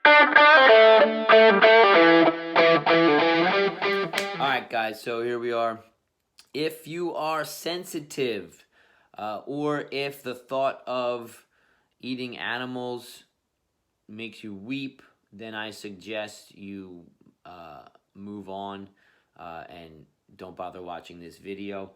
Alright, guys, so here we are. If you are sensitive, or if the thought of eating animals makes you weep, then I suggest you move on and don't bother watching this video.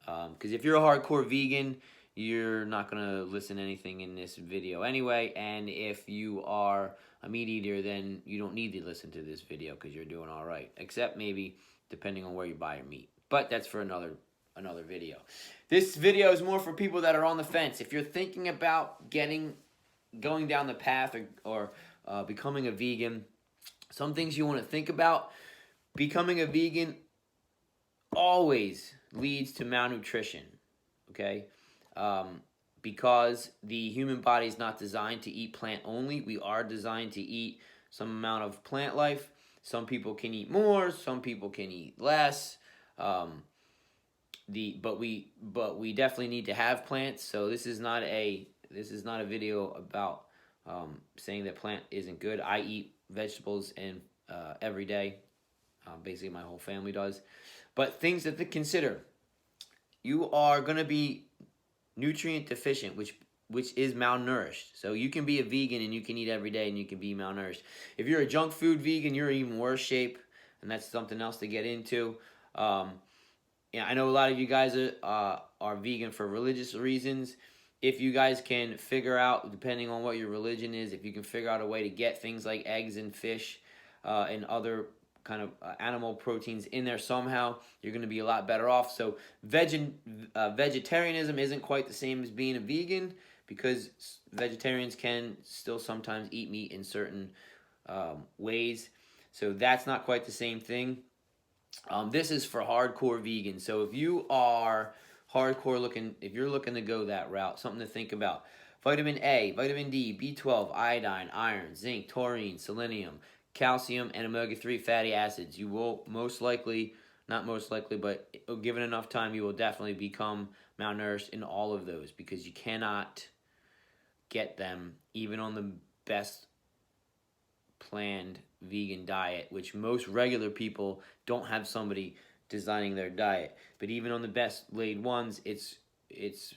Because if you're a hardcore vegan, you're not going to listen to anything in this video anyway. And if you are a meat eater, then you don't need to listen to this video because you're doing all right. Except maybe depending on where you buy your meat. But that's for another video. This video is more for people that are on the fence. If you're thinking about going down the path or becoming a vegan, some things you want to think about. Becoming a vegan always leads to malnutrition, okay? Because the human body is not designed to eat plant only. We are designed to eat some amount of plant life. Some people can eat more. Some people can eat less. But we definitely need to have plants. So this is not a video about saying that plant isn't good. I eat vegetables and every day. Basically, my whole family does. But things to consider: you are going to be nutrient deficient, which is malnourished. So you can be a vegan and you can eat every day and you can be malnourished. If you're a junk food vegan, you're in even worse shape, and that's something else to get into. Yeah, I know a lot of you guys are vegan for religious reasons. If you guys can figure out, depending on what your religion is, if you can figure out a way to get things like eggs and fish and other kind of animal proteins in there somehow, you're going to be a lot better off. So vegetarianism isn't quite the same as being a vegan, because vegetarians can still sometimes eat meat in certain ways. So that's not quite the same thing. This is for hardcore vegans. So if you are if you're looking to go that route, something to think about: vitamin A, vitamin D, B12, iodine, iron, zinc, taurine, selenium, calcium, and omega-3 fatty acids. You will not most likely, but given enough time, you will definitely become malnourished in all of those, because you cannot get them even on the best planned vegan diet, which most regular people don't have somebody designing their diet. But even on the best laid ones, it's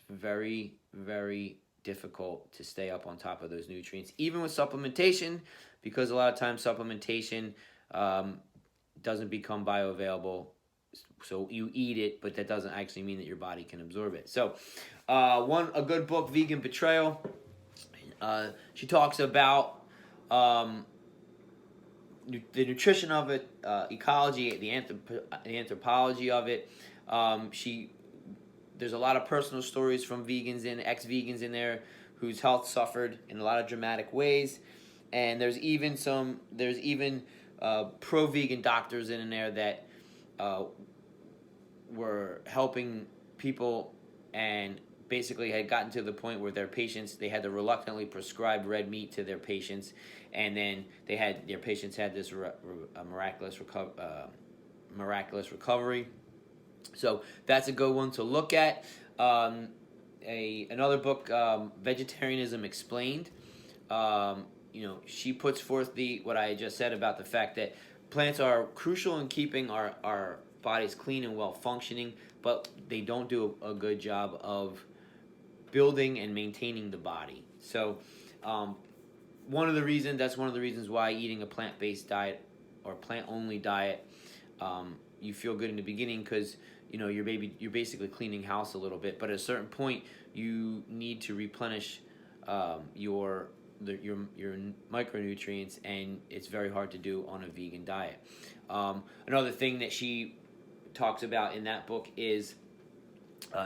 very, very difficult to stay up on top of those nutrients, even with supplementation, because a lot of times supplementation doesn't become bioavailable. So you eat it, but that doesn't actually mean that your body can absorb it. So a good book, Vegan Betrayal. She talks about the nutrition of it, ecology, the anthropology of it. There's a lot of personal stories from ex-vegans in there whose health suffered in a lot of dramatic ways, and there's even pro-vegan doctors in there that were helping people, and basically had gotten to the point where they had to reluctantly prescribe red meat to their patients, and then their patients had this miraculous recovery. So that's a good one to look at. Another book, Vegetarianism Explained. She puts forth what I just said about the fact that plants are crucial in keeping our bodies clean and well functioning, but they don't do a good job of building and maintaining the body. So one of the reasons why eating a plant-based diet or plant-only diet, you feel good in the beginning, because you're basically cleaning house a little bit, but at a certain point you need to replenish your micronutrients, and it's very hard to do on a vegan diet. Another thing that she talks about in that book is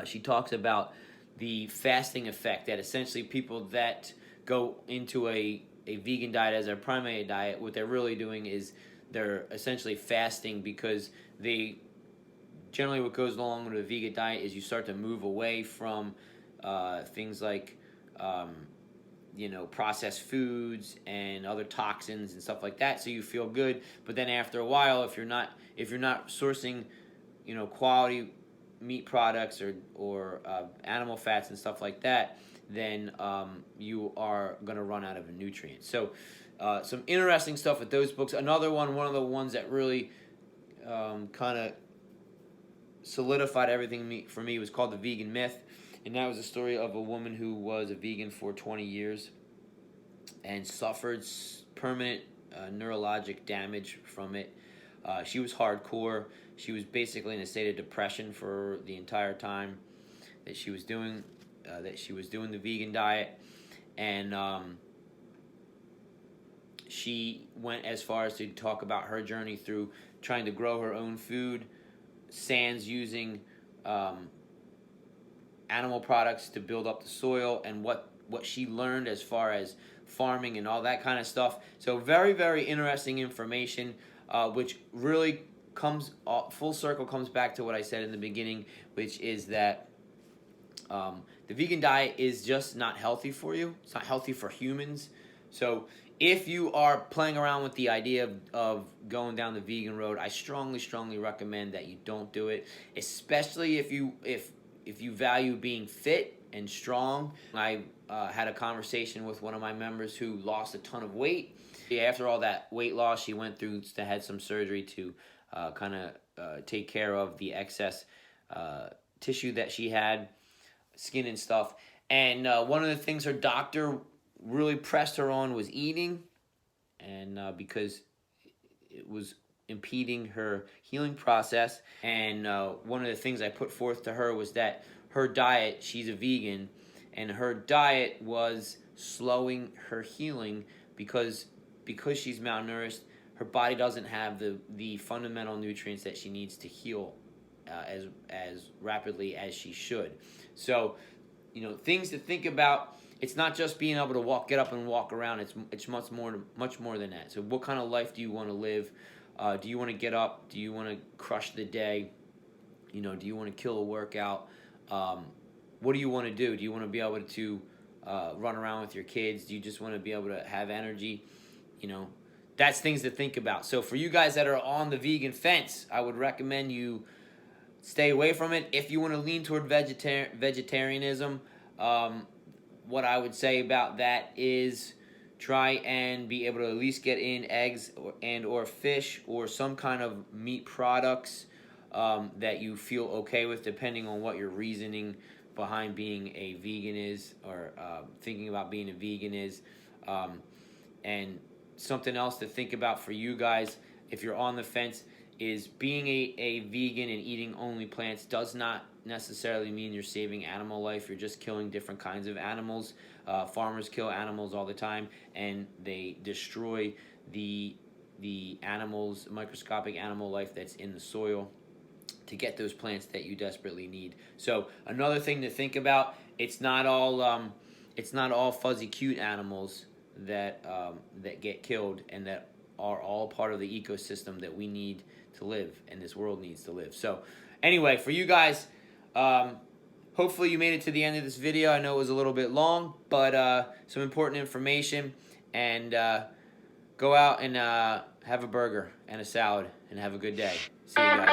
she talks about the fasting effect, that essentially people that go into a vegan diet as their primary diet, what they're really doing is they're essentially fasting, because generally what goes along with a vegan diet is you start to move away from things like processed foods and other toxins and stuff like that, so you feel good. But then after a while, if you're not sourcing quality meat products or animal fats and stuff like that, then you are going to run out of nutrients. So some interesting stuff with those books. Another one of the ones that really kind of solidified everything for me was called The Vegan Myth. And that was a story of a woman who was a vegan for 20 years and suffered permanent neurologic damage from it. She was hardcore. She was basically in a state of depression for the entire time that she was doing the vegan diet, and she went as far as to talk about her journey through trying to grow her own food, sans using animal products to build up the soil, and what she learned as far as farming and all that kind of stuff. So very, very interesting information, which really comes full circle, comes back to what I said in the beginning, which is that the vegan diet is just not healthy for you. It's not healthy for humans. So if you are playing around with the idea of going down the vegan road, I strongly, strongly recommend that you don't do it, especially if you value being fit and strong. I had a conversation with one of my members who lost a ton of weight. After all that weight loss, she had some surgery to kind of take care of the excess tissue that she had, skin and stuff. And one of the things her doctor really pressed her on was eating, and because it was impeding her healing process. And one of the things I put forth to her was that her diet, she's a vegan, and her diet was slowing her healing because she's malnourished. Her body doesn't have the fundamental nutrients that she needs to heal as rapidly as she should. So, things to think about. It's not just being able to get up and walk around. It's much more than that. So, what kind of life do you want to live? Do you want to get up? Do you want to crush the day? Do you want to kill a workout? What do you want to do? Do you want to be able to run around with your kids? Do you just want to be able to have energy? That's things to think about. So for you guys that are on the vegan fence, I would recommend you stay away from it. If you want to lean toward vegetarianism, what I would say about that is try and be able to at least get in eggs or fish or some kind of meat products that you feel okay with, depending on what your reasoning behind being a vegan is, or thinking about being a vegan is. And something else to think about for you guys, if you're on the fence, is being a vegan and eating only plants does not necessarily mean you're saving animal life. You're just killing different kinds of animals. Farmers kill animals all the time, and they destroy the animals, microscopic animal life that's in the soil, to get those plants that you desperately need. So another thing to think about: it's not all fuzzy cute animals that get killed, and that are all part of the ecosystem that we need to live, and this world needs to live. So anyway, for you guys, hopefully you made it to the end of this video. I know it was a little bit long, but some important information. And go out and have a burger and a salad and have a good day. See you guys.